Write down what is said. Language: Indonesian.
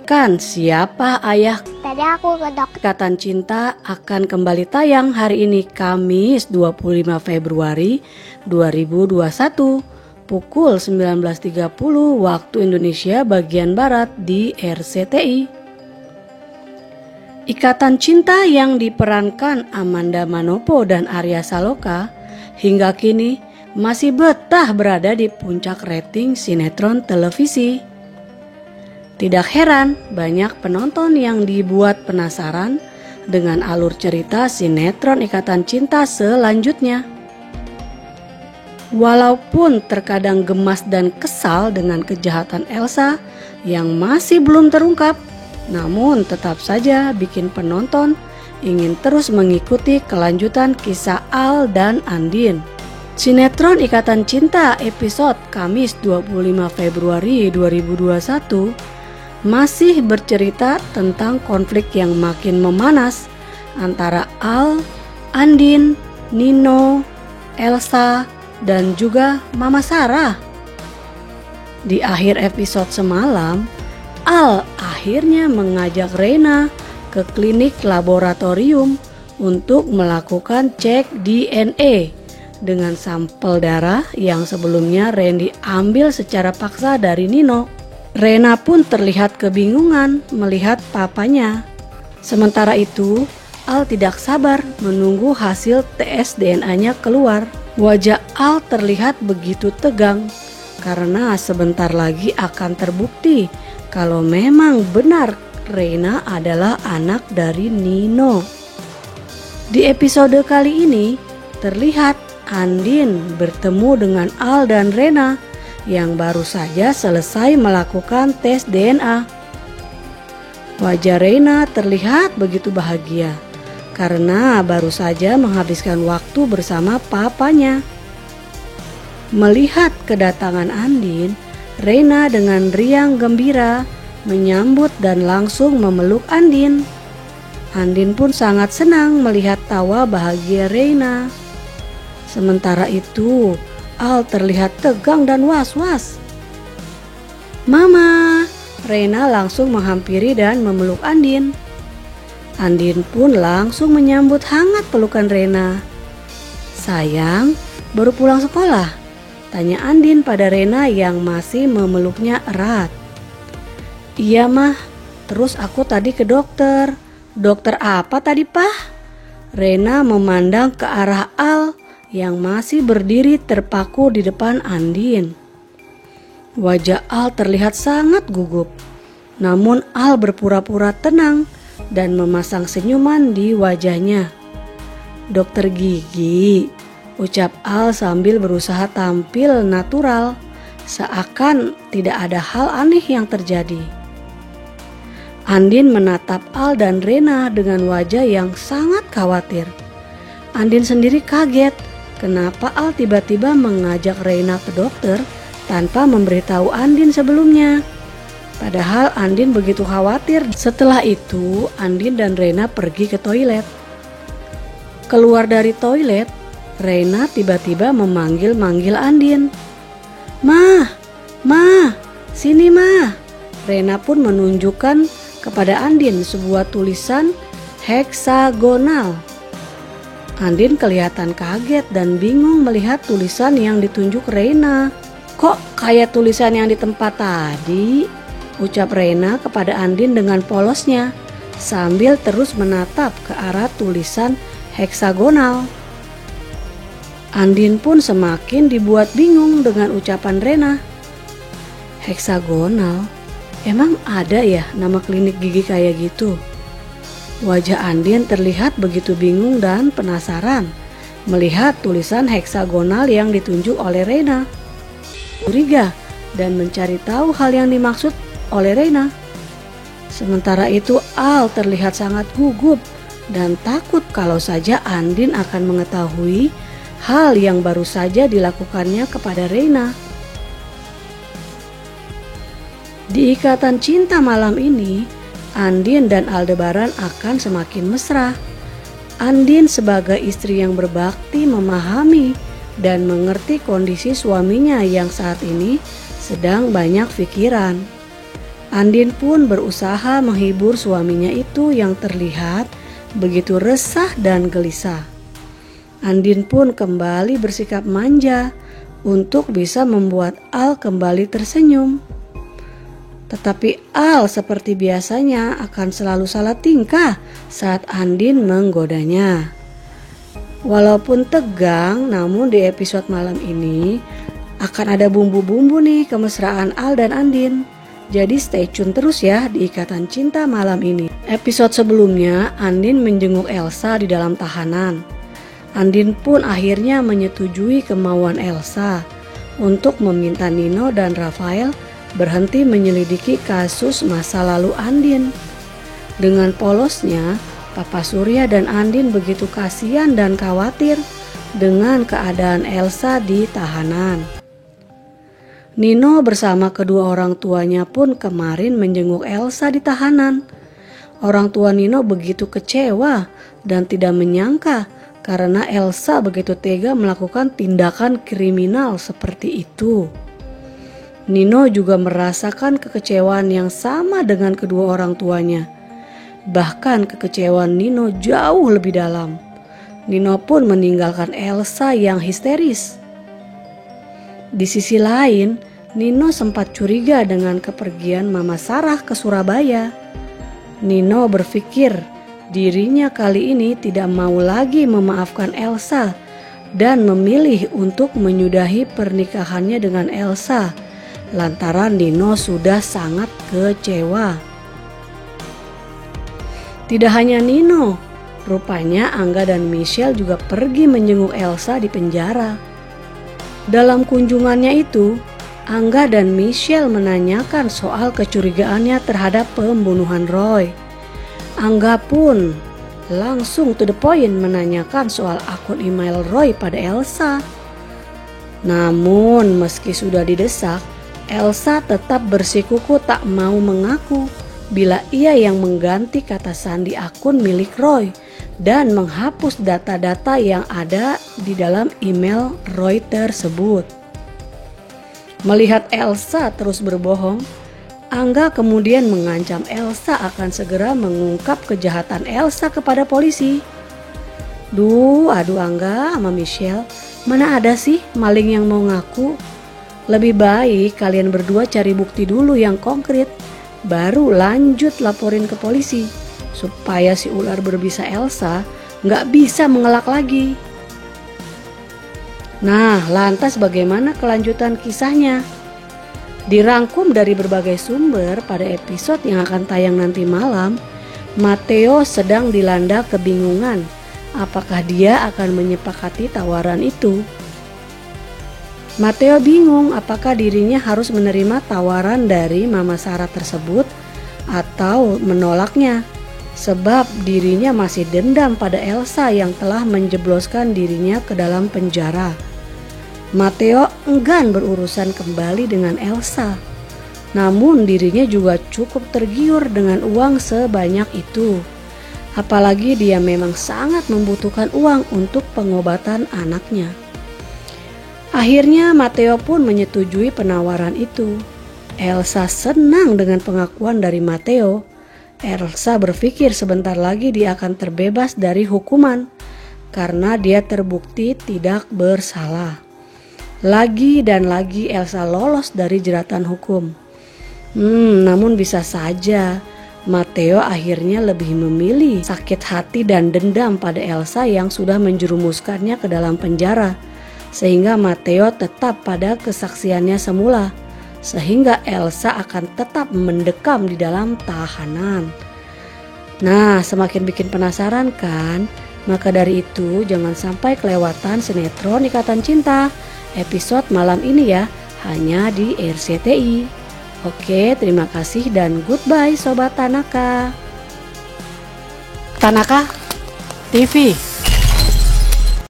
mendengarkan Siapa Ayah. Tadi aku ke dokter. Ikatan Cinta akan kembali tayang hari ini Kamis 25 Februari 2021 pukul 19.30 waktu Indonesia bagian Barat di RCTI. Ikatan Cinta yang diperankan Amanda Manopo dan Arya Saloka hingga kini masih betah berada di puncak rating sinetron televisi. Tidak heran banyak penonton yang dibuat penasaran dengan alur cerita sinetron Ikatan Cinta selanjutnya. Walaupun terkadang gemas dan kesal dengan kejahatan Elsa yang masih belum terungkap, namun tetap saja bikin penonton ingin terus mengikuti kelanjutan kisah Al dan Andin. Sinetron Ikatan Cinta episode Kamis 25 Februari 2021 masih bercerita tentang konflik yang makin memanas antara Al, Andin, Nino, Elsa, dan juga Mama Sarah. Di akhir episode semalam, Al akhirnya mengajak Reina ke klinik laboratorium untuk melakukan cek DNA dengan sampel darah yang sebelumnya Randy ambil secara paksa dari Nino. Reina pun terlihat kebingungan melihat papanya. Sementara itu, Al tidak sabar menunggu hasil tes DNA-nya keluar. Wajah Al terlihat begitu tegang karena sebentar lagi akan terbukti kalau memang benar Reina adalah anak dari Nino. Di episode kali ini terlihat Andin bertemu dengan Al dan Reina yang baru saja selesai melakukan tes DNA. Wajah Reina terlihat begitu bahagia karena baru saja menghabiskan waktu bersama papanya. Melihat kedatangan Andin, Reina dengan riang gembira menyambut dan langsung memeluk Andin. Andin pun sangat senang melihat tawa bahagia Reina. Sementara itu, Al terlihat tegang dan was-was. "Mama!" Reina langsung menghampiri dan memeluk Andin. Andin pun langsung menyambut hangat pelukan Reina. "Sayang, baru pulang sekolah?" tanya Andin pada Reina yang masih memeluknya erat. "Iya mah, terus aku tadi ke dokter." "Dokter apa tadi, Pah?" Reina memandang ke arah Al yang masih berdiri terpaku di depan Andin. Wajah Al terlihat sangat gugup, namun Al berpura-pura tenang dan memasang senyuman di wajahnya. "Dokter gigi," ucap Al sambil berusaha tampil natural, seakan tidak ada hal aneh yang terjadi. Andin menatap Al dan Reina dengan wajah yang sangat khawatir. Andin sendiri kaget. Kenapa Al tiba-tiba mengajak Reina ke dokter tanpa memberitahu Andin sebelumnya? Padahal Andin begitu khawatir. Setelah itu, Andin dan Reina pergi ke toilet. Keluar dari toilet, Reina tiba-tiba memanggil-manggil Andin. "Mah, Mah, sini Mah." Reina pun menunjukkan kepada Andin sebuah tulisan heksagonal. Andin kelihatan kaget dan bingung melihat tulisan yang ditunjuk Reina. "Kok kayak tulisan yang di tempat tadi?" ucap Reina kepada Andin dengan polosnya sambil terus menatap ke arah tulisan heksagonal. Andin pun semakin dibuat bingung dengan ucapan Reina. "Heksagonal? Emang ada ya nama klinik gigi kayak gitu?" Wajah Andin terlihat begitu bingung dan penasaran melihat tulisan heksagonal yang ditunjuk oleh Reina. Curiga dan mencari tahu hal yang dimaksud oleh Reina. Sementara itu Al terlihat sangat gugup dan takut kalau saja Andin akan mengetahui hal yang baru saja dilakukannya kepada Reina. Di Ikatan Cinta malam ini, Andin dan Aldebaran akan semakin mesra. Andin sebagai istri yang berbakti memahami dan mengerti kondisi suaminya yang saat ini sedang banyak pikiran. Andin pun berusaha menghibur suaminya itu yang terlihat begitu resah dan gelisah. Andin pun kembali bersikap manja untuk bisa membuat Al kembali tersenyum. Tetapi Al seperti biasanya akan selalu salah tingkah saat Andin menggodanya. Walaupun tegang, namun di episode malam ini akan ada bumbu-bumbu nih kemesraan Al dan Andin. Jadi stay tune terus ya di Ikatan Cinta malam ini. Episode sebelumnya Andin menjenguk Elsa di dalam tahanan. Andin pun akhirnya menyetujui kemauan Elsa untuk meminta Nino dan Rafael berhenti menyelidiki kasus masa lalu Andin. Dengan polosnya, Papa Surya dan Andin begitu kasihan dan khawatir dengan keadaan Elsa di tahanan. Nino bersama kedua orang tuanya pun kemarin menjenguk Elsa di tahanan. Orang tua Nino begitu kecewa dan tidak menyangka karena Elsa begitu tega melakukan tindakan kriminal seperti itu. Nino juga merasakan kekecewaan yang sama dengan kedua orang tuanya. Bahkan kekecewaan Nino jauh lebih dalam. Nino pun meninggalkan Elsa yang histeris. Di sisi lain, Nino sempat curiga dengan kepergian Mama Sarah ke Surabaya. Nino berpikir dirinya kali ini tidak mau lagi memaafkan Elsa dan memilih untuk menyudahi pernikahannya dengan Elsa lantaran Nino sudah sangat kecewa. Tidak hanya Nino, rupanya Angga dan Michelle juga pergi menjenguk Elsa di penjara. Dalam kunjungannya itu, Angga dan Michelle menanyakan soal kecurigaannya terhadap pembunuhan Roy. Angga pun langsung to the point menanyakan soal akun email Roy pada Elsa. Namun meski sudah didesak, Elsa tetap bersikuku tak mau mengaku bila ia yang mengganti kata sandi akun milik Roy dan menghapus data-data yang ada di dalam email Roy tersebut. Melihat Elsa terus berbohong, Angga kemudian mengancam Elsa akan segera mengungkap kejahatan Elsa kepada polisi. Aduh Angga sama Michelle, mana ada sih maling yang mau ngaku? Lebih baik kalian berdua cari bukti dulu yang konkret, baru lanjut laporin ke polisi, supaya si ular berbisa Elsa nggak bisa mengelak lagi. Nah, lantas bagaimana kelanjutan kisahnya? Dirangkum dari berbagai sumber pada episode yang akan tayang nanti malam, Matteo sedang dilanda kebingungan apakah dia akan menyepakati tawaran itu. Matteo bingung apakah dirinya harus menerima tawaran dari Mama Sarah tersebut atau menolaknya, sebab dirinya masih dendam pada Elsa yang telah menjebloskan dirinya ke dalam penjara. Matteo enggan berurusan kembali dengan Elsa, namun dirinya juga cukup tergiur dengan uang sebanyak itu. Apalagi dia memang sangat membutuhkan uang untuk pengobatan anaknya. Akhirnya Matteo pun menyetujui penawaran itu. Elsa senang dengan pengakuan dari Matteo. Elsa berpikir sebentar lagi dia akan terbebas dari hukuman karena dia terbukti tidak bersalah. Lagi dan lagi Elsa lolos dari jeratan hukum. Namun bisa saja Matteo akhirnya lebih memilih sakit hati dan dendam pada Elsa yang sudah menjerumuskannya ke dalam penjara, sehingga Matteo tetap pada kesaksiannya semula, sehingga Elsa akan tetap mendekam di dalam tahanan. Nah, semakin bikin penasaran kan? Maka dari itu jangan sampai kelewatan sinetron Ikatan Cinta episode malam ini ya, hanya di RCTI. Oke, terima kasih dan goodbye Sobat Tanaka. Tanaka TV.